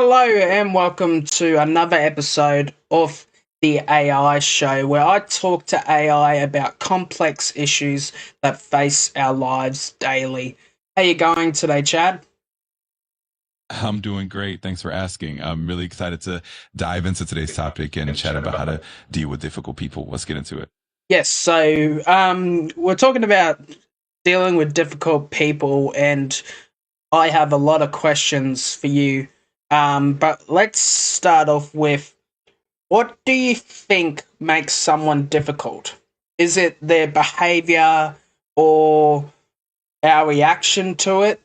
Hello and welcome to another episode of the AI show where I talk to AI about complex issues that face our lives daily. How you going today, Chad? I'm doing great. Thanks for asking. I'm really excited to dive into today's topic and chat about how to deal with difficult people. Let's get into it. Yes, so we're talking about dealing with difficult people, and I have a lot of questions for you. But let's start off with, what do you think makes someone difficult? Is it their behavior or our reaction to it?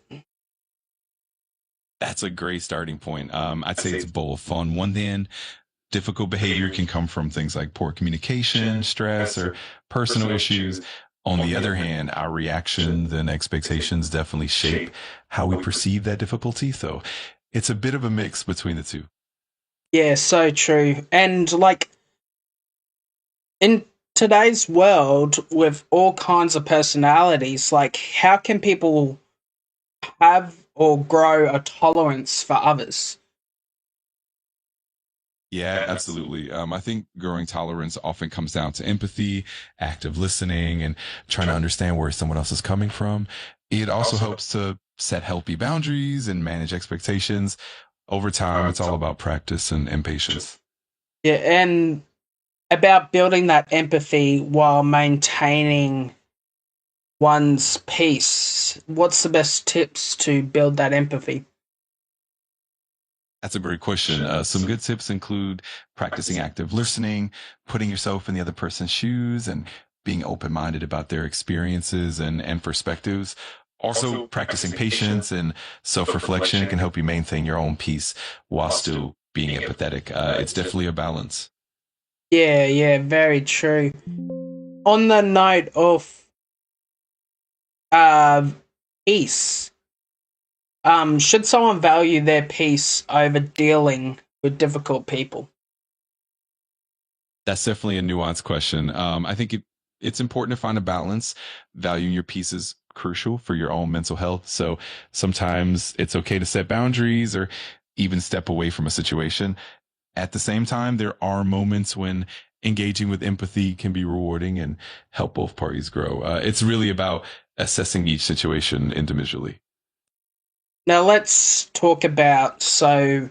That's a great starting point. I'd say it's both. On one hand, difficult behavior can come from things like poor communication, stress, or personal issues. On the other hand, our reactions and expectations definitely shape how we perceive that difficulty. So it's a bit of a mix between the two. Yeah, so true. And like in today's world with all kinds of personalities, like how can people have or grow a tolerance for others? Yeah, absolutely. I think growing tolerance often comes down to empathy, active listening, and trying to understand where someone else is coming from. It also helps to set healthy boundaries and manage expectations. Over time, it's all about practice and patience. Yeah, and about building that empathy while maintaining one's peace. What's the best tips to build that empathy? That's a great question. Some good tips include practicing active listening, putting yourself in the other person's shoes, and being open minded about their experiences and perspectives. Also, practicing patience and self reflection can help you maintain your own peace while still being empathetic. It's definitely a balance. Yeah, yeah, very true. On the note of uh, peace, should someone value their peace over dealing with difficult people? That's definitely a nuanced question. I think it's important to find a balance. Valuing your peace is crucial for your own mental health. So sometimes it's okay to set boundaries or even step away from a situation. At the same time, there are moments when engaging with empathy can be rewarding and help both parties grow. It's really about assessing each situation individually. Now let's talk about, so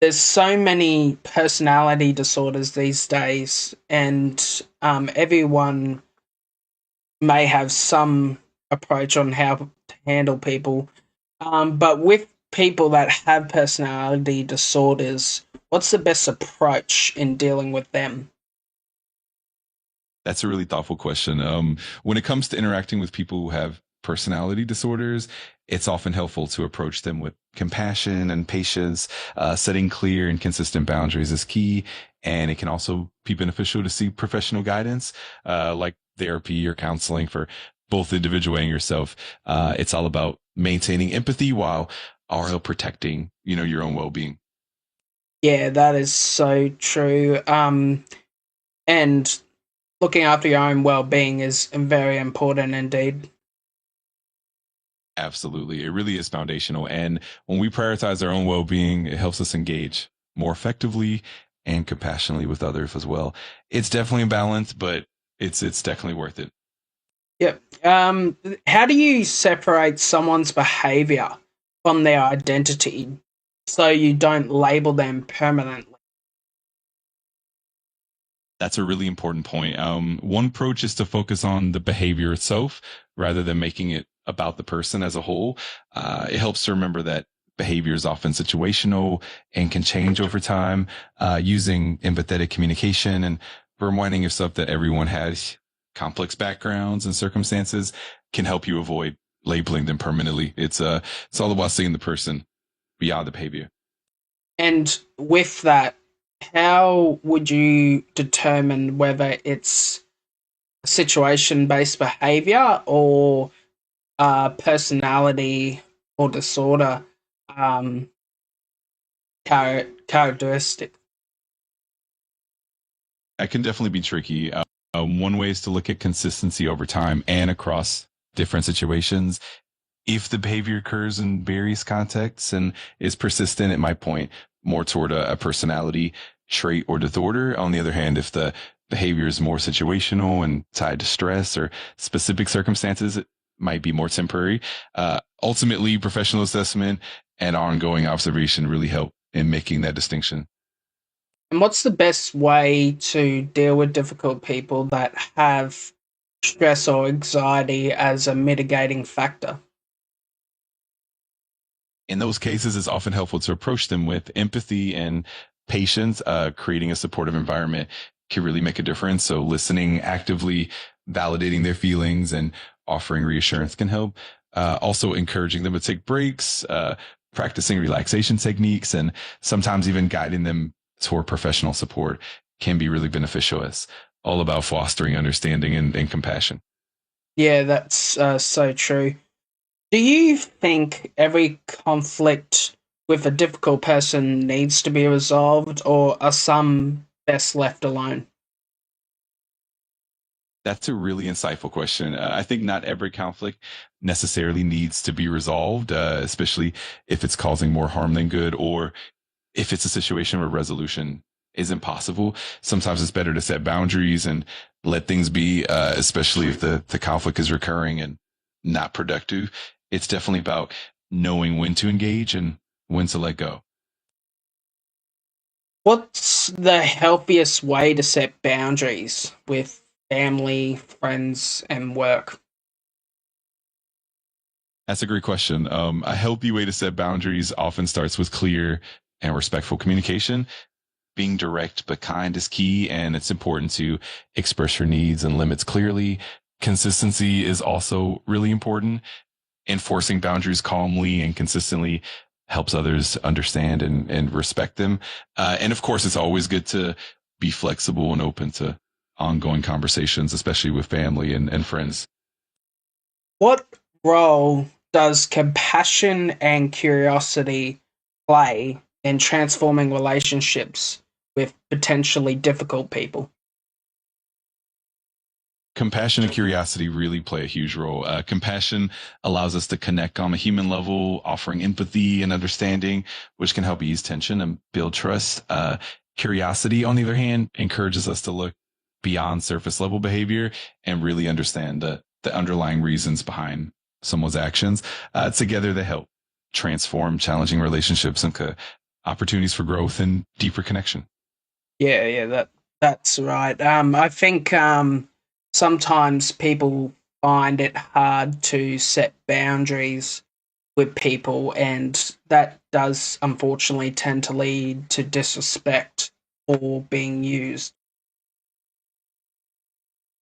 there's so many personality disorders these days, and everyone may have some approach on how to handle people. But with people that have personality disorders, what's the best approach in dealing with them? That's a really thoughtful question. When it comes to interacting with people who have personality disorders, it's often helpful to approach them with compassion and patience. Setting clear and consistent boundaries is key, and it can also be beneficial to seek professional guidance, like therapy or counseling for both the individual and yourself. It's all about maintaining empathy while also protecting, your own well-being. Yeah, that is so true. And looking after your own well-being is very important indeed. Absolutely. It really is foundational. And when we prioritize our own well being, it helps us engage more effectively and compassionately with others as well. It's definitely a balance, but it's definitely worth it. Yep. How do you separate someone's behavior from their identity so you don't label them permanently? That's a really important point. One approach is to focus on the behavior itself rather than making it about the person as a whole. It helps to remember that behavior is often situational and can change over time. Using empathetic communication and reminding yourself that everyone has complex backgrounds and circumstances can help you avoid labeling them permanently. It's all about seeing the person beyond the behavior. And with that, how would you determine whether it's situation based behavior or personality or disorder um, characteristic? That can definitely be tricky. One way is to look at consistency over time and across different situations. If the behavior occurs in various contexts and is persistent, it might point more toward a personality trait or disorder. On the other hand, if the behavior is more situational and tied to stress or specific circumstances, it might be more temporary. Ultimately, professional assessment and ongoing observation really help in making that distinction. And what's the best way to deal with difficult people that have stress or anxiety as a mitigating factor? In those cases, it's often helpful to approach them with empathy and patience. Creating a supportive environment can really make a difference. So listening actively, validating their feelings, and offering reassurance can help. Also encouraging them to take breaks, practicing relaxation techniques, and sometimes even guiding them toward professional support can be really beneficial. It's all about fostering understanding and compassion. Yeah, that's so true. Do you think every conflict with a difficult person needs to be resolved, or are some best left alone? That's a really insightful question. I think not every conflict necessarily needs to be resolved, especially if it's causing more harm than good, or if it's a situation where resolution isn't possible. Sometimes it's better to set boundaries and let things be, especially if the conflict is recurring and not productive. It's definitely about knowing when to engage and when to let go. What's the healthiest way to set boundaries with family, friends, and work? That's a great question. A healthy way to set boundaries often starts with clear and respectful communication. Being direct but kind is key, and it's important to express your needs and limits clearly. Consistency is also really important. Enforcing boundaries calmly and consistently helps others understand and respect them. And of course, it's always good to be flexible and open to ongoing conversations, especially with family and friends. What role does compassion and curiosity play in transforming relationships with potentially difficult people? Compassion and curiosity really play a huge role. Compassion allows us to connect on a human level, offering empathy and understanding, which can help ease tension and build trust. Curiosity, on the other hand, encourages us to look beyond surface level behavior and really understand the underlying reasons behind someone's actions. Together, they help transform challenging relationships into opportunities for growth and deeper connection. Yeah, that's right. I think sometimes people find it hard to set boundaries with people, and that does unfortunately tend to lead to disrespect or being used.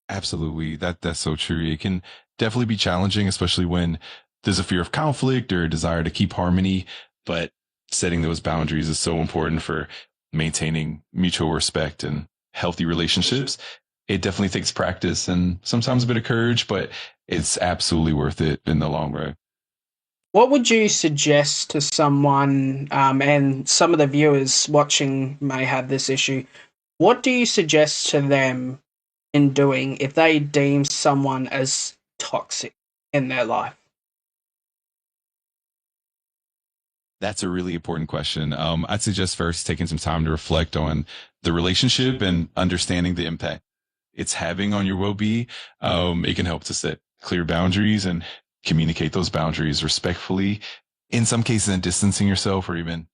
Absolutely. That's so true. It can definitely be challenging, especially when there's a fear of conflict or a desire to keep harmony. But setting those boundaries is so important for maintaining mutual respect and healthy relationships. It definitely takes practice and sometimes a bit of courage, but it's absolutely worth it in the long run. What would you suggest to someone, and some of the viewers watching may have this issue, what do you suggest to them in doing if they deem someone as toxic in their life? That's a really important question. I'd suggest first taking some time to reflect on the relationship and understanding the impact it's having on your well-being. It can help to set clear boundaries and communicate those boundaries respectfully. In some cases, and distancing yourself or even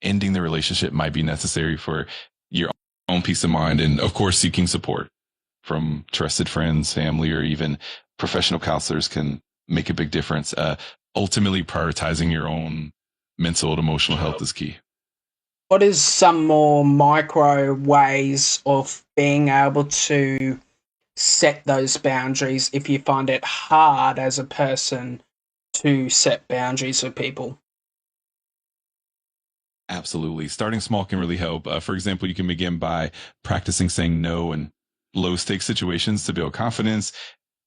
ending the relationship might be necessary for your own peace of mind. And of course, seeking support from trusted friends, family, or even professional counselors can make a big difference. Ultimately, prioritizing your own mental and emotional health is key. What is some more micro ways of being able to set those boundaries if you find it hard as a person to set boundaries with people? Absolutely. Starting small can really help. For example, you can begin by practicing saying no in low stakes situations to build confidence.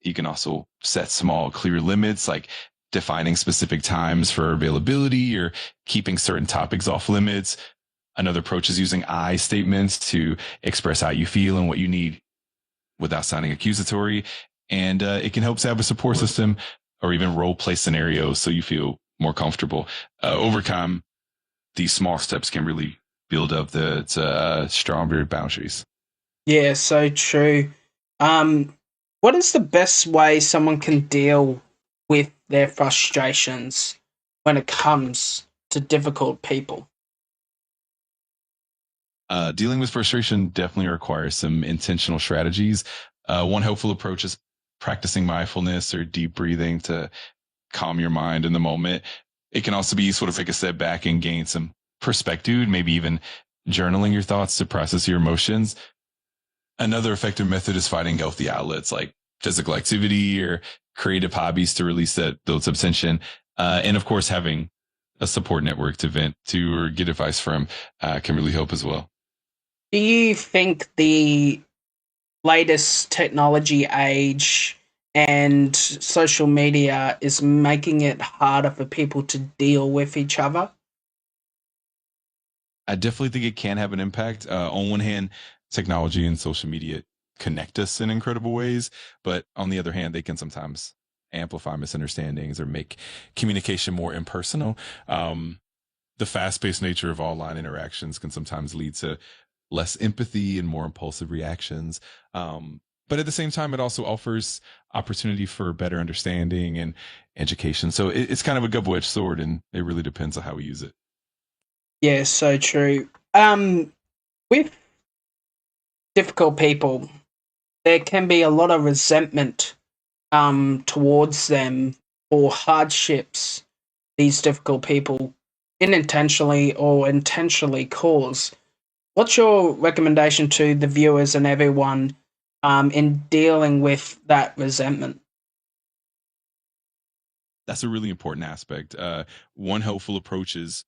You can also set small, clear limits, like defining specific times for availability or keeping certain topics off limits. Another approach is using I statements to express how you feel and what you need without sounding accusatory. And it can help to have a support system or even role play scenarios so you feel more comfortable. Over time, these small steps can really build up the stronger boundaries. Yeah, so true. Um, what is the best way someone can deal with their frustrations when it comes to difficult people? Dealing with frustration definitely requires some intentional strategies. One helpful approach is practicing mindfulness or deep breathing to calm your mind in the moment. It can also be sort of take a step back and gain some perspective, maybe even journaling your thoughts to process your emotions. Another effective method is finding healthy outlets like physical activity or creative hobbies to release that those of tension. And of course, having a support network to vent to or get advice from can really help as well. Do you think the latest technology age and social media is making it harder for people to deal with each other? I definitely think it can have an impact. On one hand, technology and social media connect us in incredible ways, but on the other hand, they can sometimes amplify misunderstandings or make communication more impersonal. The fast-paced nature of online interactions can sometimes lead to less empathy and more impulsive reactions. But at the same time, it also offers opportunity for better understanding and education. So it's kind of a double-edged sword, and it really depends on how we use it. Yeah, so true. With difficult people, there can be a lot of resentment towards them or hardships these difficult people unintentionally or intentionally cause. What's your recommendation to the viewers and everyone in dealing with that resentment? That's a really important aspect. One helpful approach is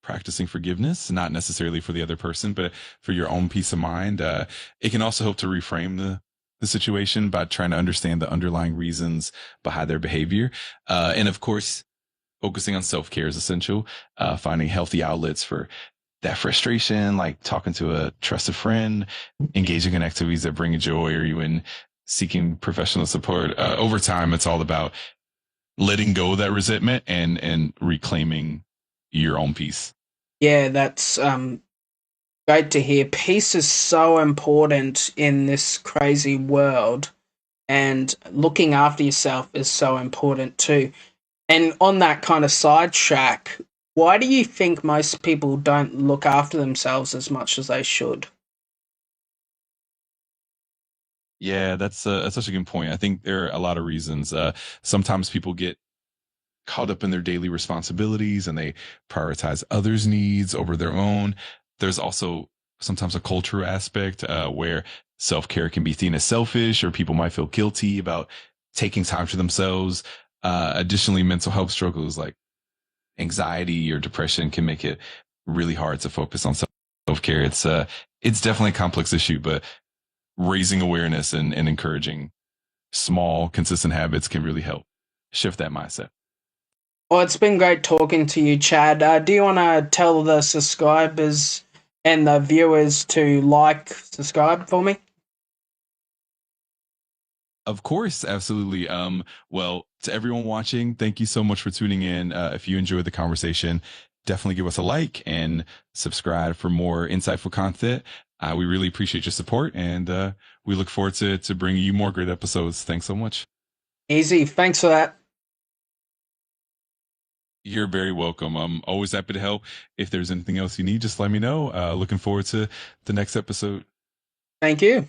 practicing forgiveness, not necessarily for the other person, but for your own peace of mind. It can also help to reframe the situation by trying to understand the underlying reasons behind their behavior. And of course, focusing on self care is essential. Finding healthy outlets for that frustration, like talking to a trusted friend, engaging in activities that bring you joy, or even seeking professional support. Over time, it's all about letting go of that resentment and reclaiming your own peace. Yeah, that's great to hear. Peace is so important in this crazy world, and looking after yourself is so important too. And on that kind of sidetrack, why do you think most people don't look after themselves as much as they should? Yeah, that's such a good point. I think there are a lot of reasons. Sometimes people get caught up in their daily responsibilities and they prioritize others' needs over their own. There's also sometimes a cultural aspect where self care can be seen as selfish, or people might feel guilty about taking time for themselves. Additionally, mental health struggles like anxiety or depression can make it really hard to focus on self care. It's definitely a complex issue, but raising awareness and encouraging small, consistent habits can really help shift that mindset. Well, it's been great talking to you, Chad. Do you want to tell the subscribers and the viewers to like, subscribe for me? Of course, absolutely. Well, to everyone watching, thank you so much for tuning in. If you enjoyed the conversation, definitely give us a like and subscribe for more insightful content. We really appreciate your support, and we look forward to bringing you more great episodes. Thanks so much. Easy. Thanks for that. You're very welcome. I'm always happy to help. If there's anything else you need, just let me know. Looking forward to the next episode. Thank you.